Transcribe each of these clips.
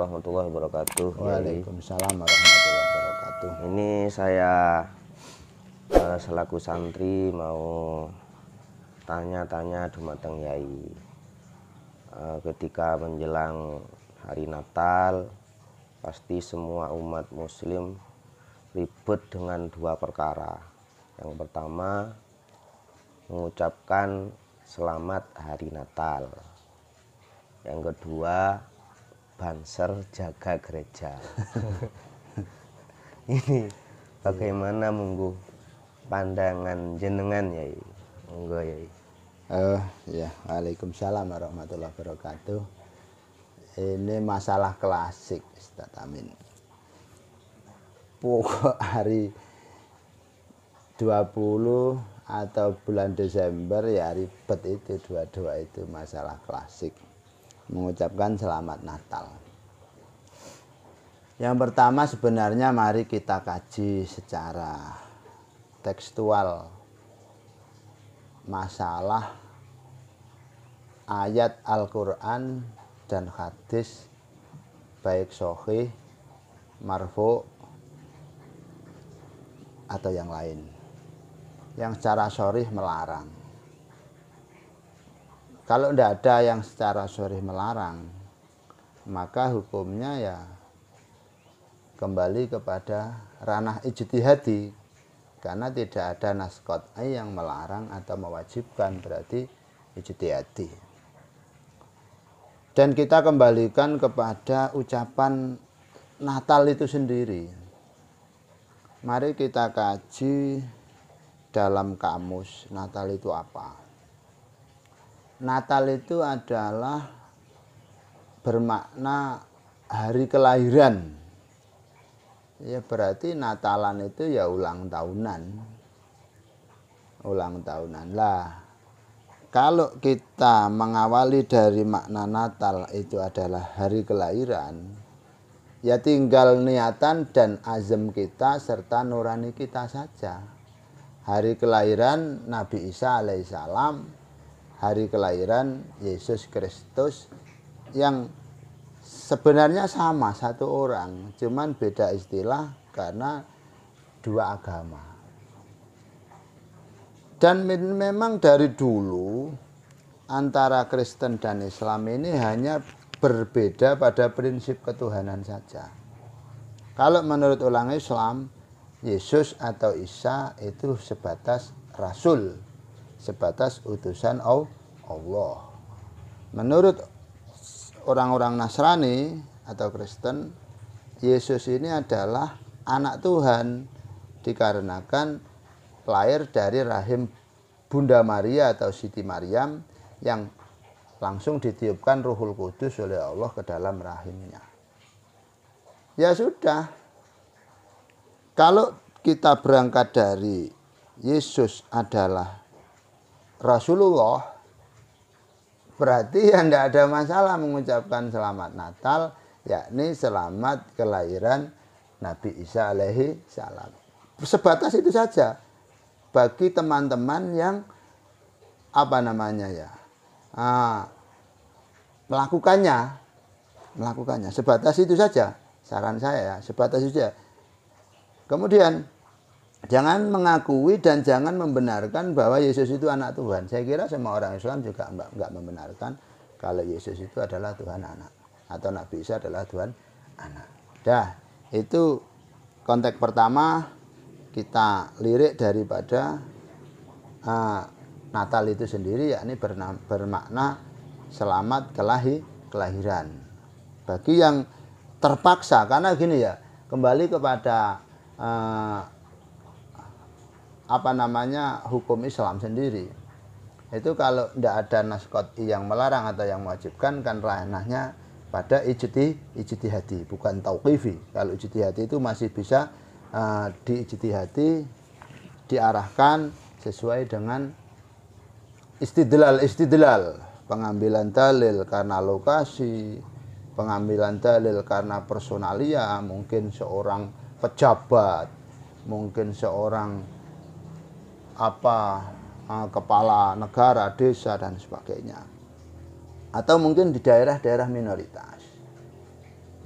warahmatullahi wabarakatuh. Waalaikumsalam warahmatullahi wabarakatuh. Ini saya selaku santri mau tanya-tanya dumateng Yai. Ketika menjelang hari Natal, pasti semua umat muslim ribut dengan dua perkara. Yang pertama, mengucapkan selamat hari Natal. Yang kedua, banser jaga gereja. Ini bagaimana monggo pandangan jenengan Yai? Monggo Yai. Ya, Waalaikumsalam warahmatullahi wabarakatuh. Ini masalah klasik, Ustaz Amin. Pokok hari 20 atau bulan Desember ya ribet itu, dua-dua itu masalah klasik. Mengucapkan selamat Natal. Yang pertama sebenarnya mari kita kaji secara tekstual masalah ayat Al-Quran dan hadis baik sahih, marfu atau yang lain yang secara sharih melarang. Kalau tidak ada yang secara sharih melarang, maka hukumnya ya kembali kepada ranah ijtihadi, karena tidak ada nas qat'i yang melarang atau mewajibkan, berarti ijtihadi. Dan kita kembalikan kepada ucapan Natal itu sendiri. Mari kita kaji dalam kamus Natal itu apa. Natal itu adalah bermakna hari kelahiran. Ya berarti Natalan itu ya ulang tahunan. Ulang tahunan lah. Kalau kita mengawali dari makna Natal itu adalah hari kelahiran, ya tinggal niatan dan azam kita serta nurani kita saja. Hari kelahiran Nabi Isa alaihissalam, hari kelahiran Yesus Kristus yang sebenarnya sama satu orang, cuman beda istilah karena dua agama. Dan memang dari dulu antara Kristen dan Islam ini hanya berbeda pada prinsip ketuhanan saja. Kalau menurut ulama Islam, Yesus atau Isa itu sebatas rasul, sebatas utusan Allah. Menurut orang-orang Nasrani atau Kristen, Yesus ini adalah anak Tuhan dikarenakan lahir dari rahim Bunda Maria atau Siti Maryam yang langsung ditiupkan Ruhul Kudus oleh Allah ke dalam rahimnya. Ya sudah, kalau kita berangkat dari Yesus adalah Rasulullah, berarti ya tidak ada masalah mengucapkan selamat Natal, yakni selamat kelahiran Nabi Isa alaihi salam. Sebatas itu saja. Bagi teman-teman yang melakukannya sebatas itu saja. Saran saya ya, sebatas itu saja. Kemudian jangan mengakui dan jangan membenarkan bahwa Yesus itu anak Tuhan. Saya kira semua orang Islam juga enggak membenarkan kalau Yesus itu adalah Tuhan anak atau Nabi Isa adalah Tuhan anak. Dah, itu konteks pertama kita lirik daripada Natal itu sendiri, yakni bermakna selamat kelahiran. Bagi yang terpaksa, karena gini ya, kembali kepada hukum Islam sendiri. Itu kalau tidak ada nas qat'i yang melarang atau yang mewajibkan, kan ranahnya pada ijtihadi, bukan tauqifi. Kalau ijtihadi itu masih bisa diijtihadi, diarahkan sesuai dengan istidlal, pengambilan dalil karena lokasi, pengambilan dalil karena personalia, mungkin seorang pejabat, mungkin seorang kepala negara, desa dan sebagainya, atau mungkin di daerah-daerah minoritas.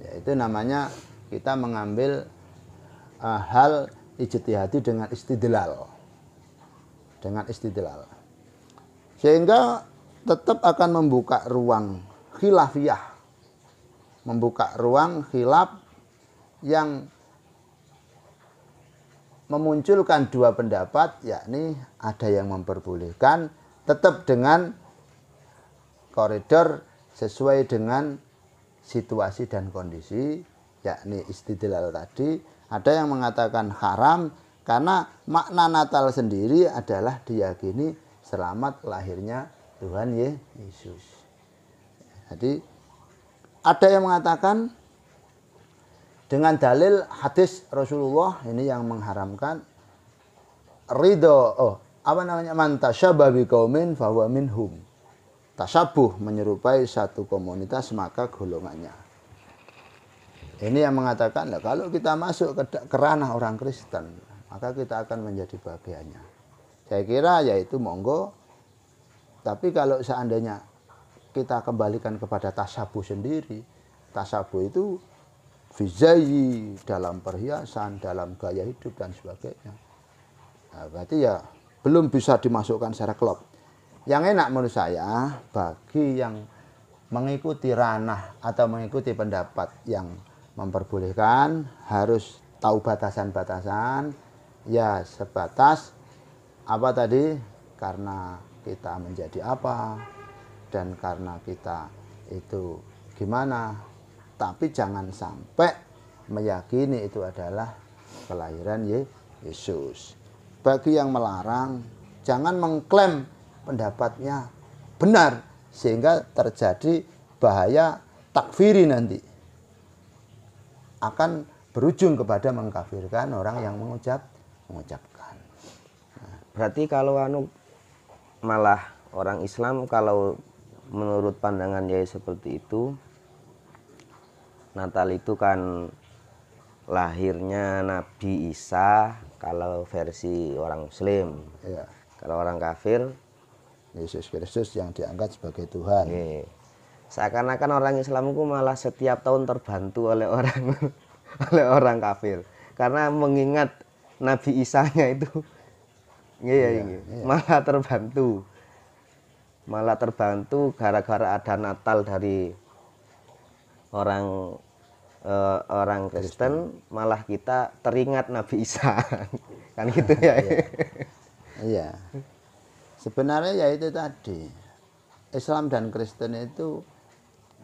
Ya, Itu namanya kita mengambil hal ijtihadi dengan istidlal. Dengan istidlal. Sehingga tetap akan membuka ruang khilafiyah. Membuka ruang khilaf yang memunculkan dua pendapat, yakni ada yang memperbolehkan tetap dengan koridor sesuai dengan situasi dan kondisi, yakni istidlal tadi. Ada yang mengatakan haram karena makna Natal sendiri adalah diyakini selamat lahirnya Tuhan Yesus. Jadi ada yang mengatakan dengan dalil hadis Rasulullah ini yang mengharamkan man tasyabbaha biqaumin fahuwa minhum. Tasyabuh menyerupai satu komunitas maka golongannya. Ini yang mengatakan kalau kita masuk ke ranah orang Kristen maka kita akan menjadi bagiannya. Saya kira yaitu monggo. Tapi kalau seandainya kita kembalikan kepada tasyabuh sendiri, tasyabuh itu fizayi, dalam perhiasan, dalam gaya hidup dan sebagainya. Nah, berarti ya belum bisa dimasukkan secara klop. Yang enak menurut saya bagi yang mengikuti ranah atau mengikuti pendapat yang memperbolehkan harus tahu batasan-batasan. Ya sebatas apa tadi, karena kita menjadi apa dan karena kita itu gimana. Tapi jangan sampai meyakini itu adalah kelahiran Yesus. Bagi yang melarang, jangan mengklaim pendapatnya benar sehingga terjadi bahaya takfiri nanti. Akan berujung kepada mengkafirkan orang yang mengucapkan. Berarti kalau malah orang Islam kalau menurut pandangan Yai seperti itu, Natal itu kan lahirnya Nabi Isa kalau versi orang Muslim. Ya. Kalau orang kafir Yesus Kristus yang diangkat sebagai Tuhan. Seakan-akan orang Islam itu malah setiap tahun terbantu oleh orang kafir karena mengingat Nabi Isanya itu malah terbantu gara-gara ada Natal dari orang Kristen, malah kita teringat Nabi Isa kan gitu ya. Iya. Sebenarnya ya itu tadi, Islam dan Kristen itu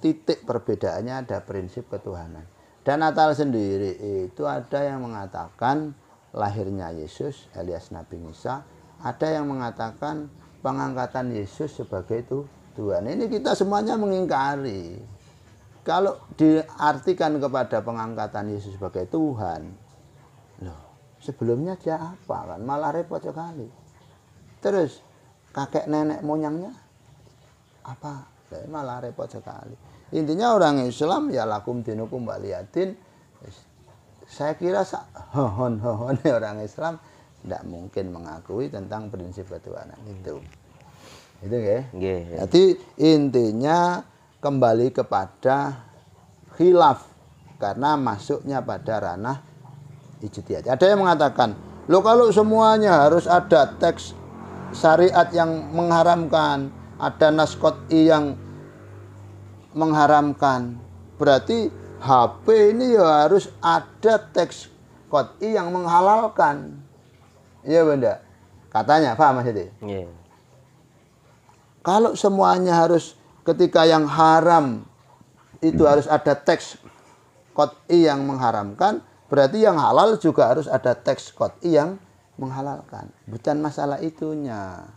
titik perbedaannya ada prinsip ketuhanan. Dan Natal sendiri itu ada yang mengatakan lahirnya Yesus alias Nabi Isa, ada yang mengatakan pengangkatan Yesus sebagai Tuhan. Ini kita semuanya mengingkari. Kalau diartikan kepada pengangkatan Yesus sebagai Tuhan, loh, sebelumnya dia apa kan? Malah repot sekali. Terus kakek nenek moyangnya apa? Malah repot sekali. Intinya orang Islam ya lakum dinukum waliyatin. Saya kira hohon orang Islam tidak mungkin mengakui tentang prinsip ketuhanan itu. Itu ya. Jadi intinya kembali kepada khilaf karena masuknya pada ranah ijtihad. Ada yang mengatakan, loh kalau semuanya harus ada teks syariat yang mengharamkan, ada nas qot'i yang mengharamkan, berarti HP ini ya harus ada teks qot'i yang menghalalkan. Iya benda. Katanya, paham Mas itu? Iya. Kalau semuanya harus ketika yang haram itu harus ada teks qot'i yang mengharamkan, berarti yang halal juga harus ada teks qot'i yang menghalalkan. Bukan masalah itunya.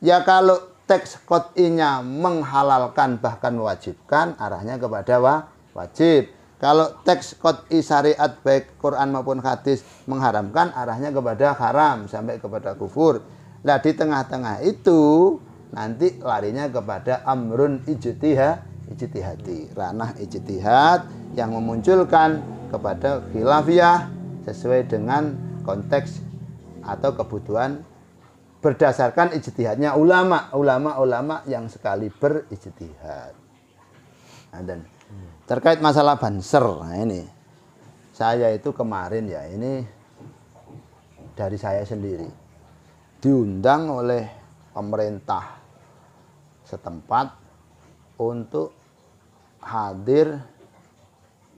Ya kalau teks qot'inya menghalalkan bahkan mewajibkan, arahnya kepada wajib. Kalau teks qot'i syariat baik Quran maupun hadis mengharamkan, arahnya kepada haram sampai kepada kufur. Nah di tengah-tengah itu nanti larinya kepada amrun ijtihadi, ranah ijtihad yang memunculkan kepada khilafiyah sesuai dengan konteks atau kebutuhan berdasarkan ijtihadnya ulama yang sekali berijtihad. Nah, dan Terkait masalah banser, nah ini saya itu kemarin ya, ini dari saya sendiri diundang oleh pemerintah setempat untuk hadir.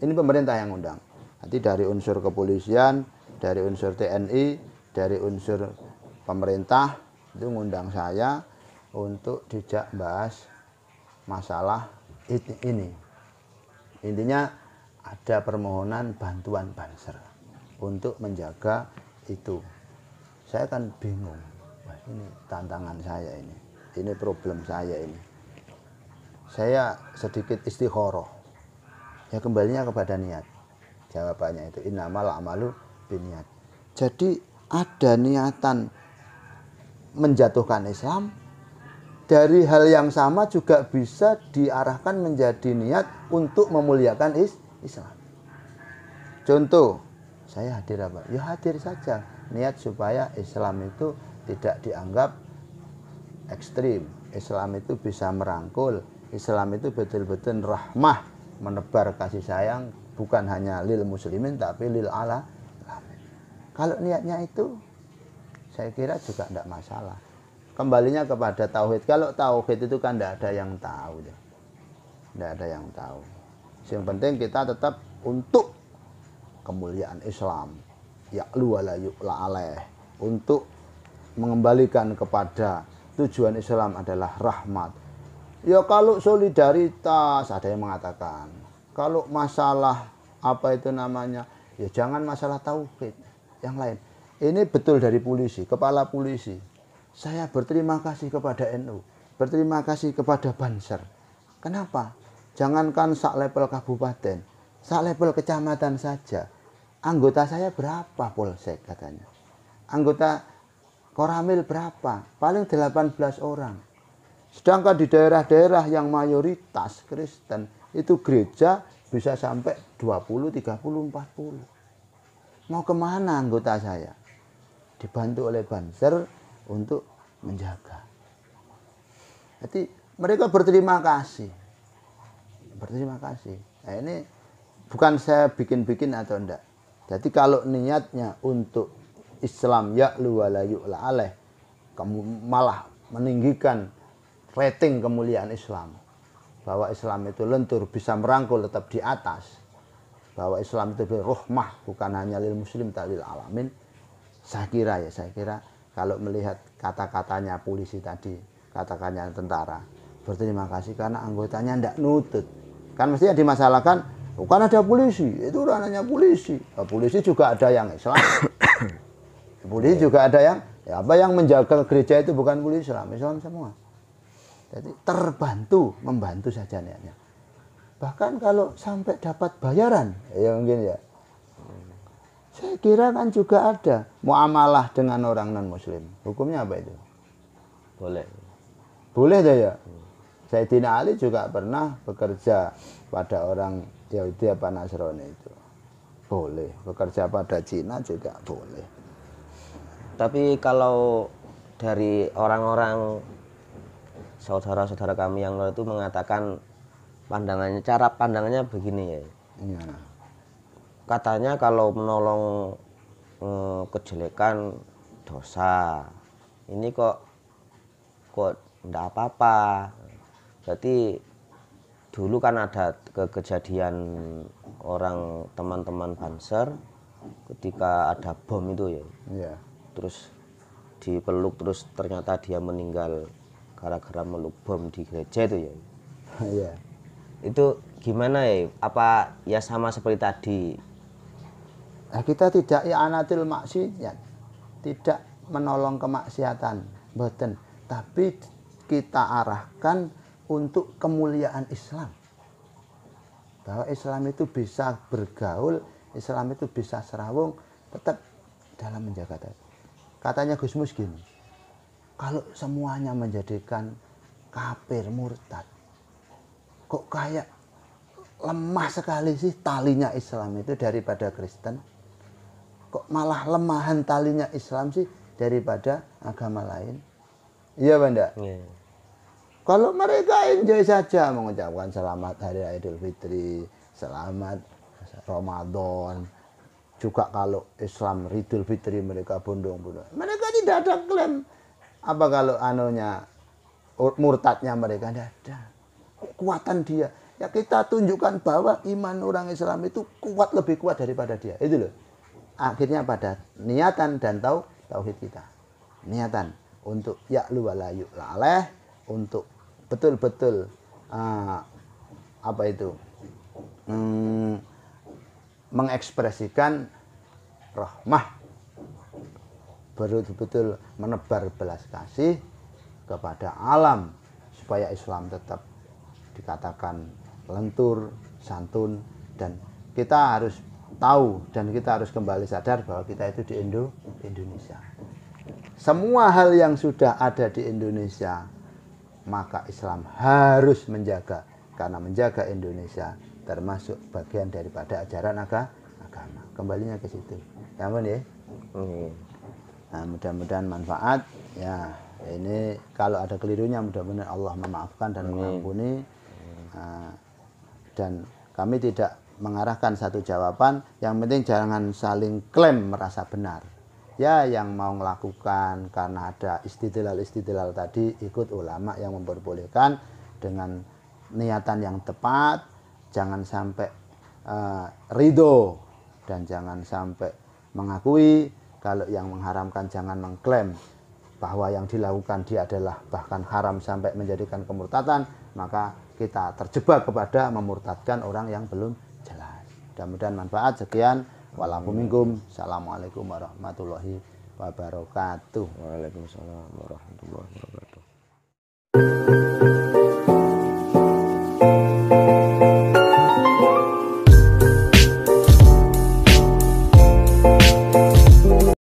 Ini pemerintah yang undang. Nanti dari unsur kepolisian, dari unsur TNI, dari unsur pemerintah itu ngundang saya untuk dijak bahas masalah ini. Intinya ada permohonan bantuan banser untuk menjaga itu. Saya kan bingung. Wah, ini tantangan saya ini. Ini problem saya ini. Saya sedikit istikharah. Ya kembalinya kepada niat. Jawabannya itu innamal a'malu binniyat. Jadi ada niatan menjatuhkan Islam, dari hal yang sama juga bisa diarahkan menjadi niat untuk memuliakan Islam. Contoh, saya hadir apa? Ya hadir saja. Niat supaya Islam itu tidak dianggap ekstrim. Islam itu bisa merangkul. Islam itu betul-betul rahmah, menebar kasih sayang, bukan hanya lil muslimin tapi lil alamin. Kalau niatnya itu, saya kira juga tidak masalah. Kembalinya kepada tauhid. Kalau tauhid itu kan tidak ada yang tahu, tidak ada yang tahu. Yang penting kita tetap untuk kemuliaan Islam, ya'lu wa la yu'la alaih, untuk mengembalikan kepada tujuan Islam adalah rahmat. Ya kalau solidaritas, ada yang mengatakan, kalau masalah apa itu namanya, ya jangan masalah tauhid, yang lain. Ini betul dari polisi, kepala polisi. Saya berterima kasih kepada NU, berterima kasih kepada Banser. Kenapa? Jangankan sak level kabupaten, sak level kecamatan saja. Anggota saya berapa polsek katanya? Anggota Koramil berapa? Paling 18 orang. Sedangkan di daerah-daerah yang mayoritas Kristen, itu gereja bisa sampai 20, 30, 40. Mau kemana anggota saya? Dibantu oleh Banser untuk menjaga. Jadi mereka berterima kasih. Berterima kasih. Nah, ini bukan saya bikin-bikin atau enggak. Jadi kalau niatnya untuk Islam ya'lu wa la yu'la alaih, kamu malah meninggikan rating kemuliaan Islam. Bahwa Islam itu lentur, bisa merangkul tetap di atas. Bahwa Islam itu rahmah, bukan hanya lil muslim tapi lil alamin. Saya kira kalau melihat kata-katanya polisi tadi, kata-katanya tentara, berterima kasih karena anggotanya tidak nutut. Kan mestinya dimasalahkan, bukan ada polisi, itu ranahnya polisi. Nah, polisi juga ada yang Islam. Polisi juga ada yang, ya apa yang menjaga gereja itu bukan polisi Islam, Islam semua. Jadi membantu saja niatnya. Bahkan kalau sampai dapat bayaran, ya mungkin ya. Saya kira kan juga ada muamalah dengan orang non-muslim. Hukumnya apa itu? Boleh. Boleh deh ya. Sayyidina Ali juga pernah bekerja pada orang Yahudi apa Nasrani itu. Boleh. Bekerja pada Cina juga boleh. Tapi kalau dari orang-orang saudara-saudara kami yang lain itu mengatakan cara pandangannya begini ya. Gimana? Katanya kalau menolong kejelekan dosa, ini kok enggak apa-apa. Berarti dulu kan ada kejadian orang teman-teman Banser ketika ada bom itu ya. Iya. Terus dipeluk, terus ternyata dia meninggal gara-gara meluk bom di gereja itu ya. Iya. Itu gimana ya? Apa ya sama seperti tadi? Nah, kita tidak i'anatil maksiat, tidak menolong kemaksiatan, mboten, tapi kita arahkan untuk kemuliaan Islam. Bahwa Islam itu bisa bergaul, Islam itu bisa serawung, tetap dalam menjaga tadi. Katanya Gus Mus gini, kalau semuanya menjadikan kafir murtad, kok kayak lemah sekali sih talinya Islam itu daripada Kristen. Kok malah lemahan talinya Islam sih daripada agama lain. Iya Banda? Yeah. Kalau mereka enjoy saja mengucapkan selamat Hari Raya Idul Fitri, selamat Ramadan, juga kalau Islam Idul Fitri mereka bondong-bondong. Mereka tidak ada klaim. Apa kalau anunya murtadnya mereka tidak ada. Kekuatan dia. Ya kita tunjukkan bahwa iman orang Islam itu kuat, lebih kuat daripada dia. Itu loh. Akhirnya pada niatan dan tauhid kita. Niatan untuk ya'lu wa la yu'laleh, untuk betul-betul apa itu? Mengekspresikan rahmah, betul-betul menebar belas kasih kepada alam supaya Islam tetap dikatakan lentur, santun, dan kita harus tahu dan kita harus kembali sadar bahwa kita itu di Indonesia. Semua hal yang sudah ada di Indonesia maka Islam harus menjaga, karena menjaga Indonesia termasuk bagian daripada ajaran agama. Kembalinya ke situ. Ya, ya. Nah, mudah-mudahan manfaat. Ya, ini kalau ada kelirunya mudah-mudahan Allah memaafkan dan mengampuni. Dan kami tidak mengarahkan satu jawaban. Yang penting jangan saling klaim merasa benar. Ya, yang mau melakukan karena ada istidlal tadi, ikut ulama yang memperbolehkan dengan niatan yang tepat, jangan sampai ridho dan jangan sampai mengakui. Kalau yang mengharamkan jangan mengklaim bahwa yang dilakukan dia adalah bahkan haram sampai menjadikan kemurtatan, maka kita terjebak kepada memurtadkan orang yang belum jelas. Mudah-mudahan manfaat. Sekian. Walaupun Assalamualaikum warahmatullahi wabarakatuh. Waalaikumsalam warahmatullahi wabarakatuh.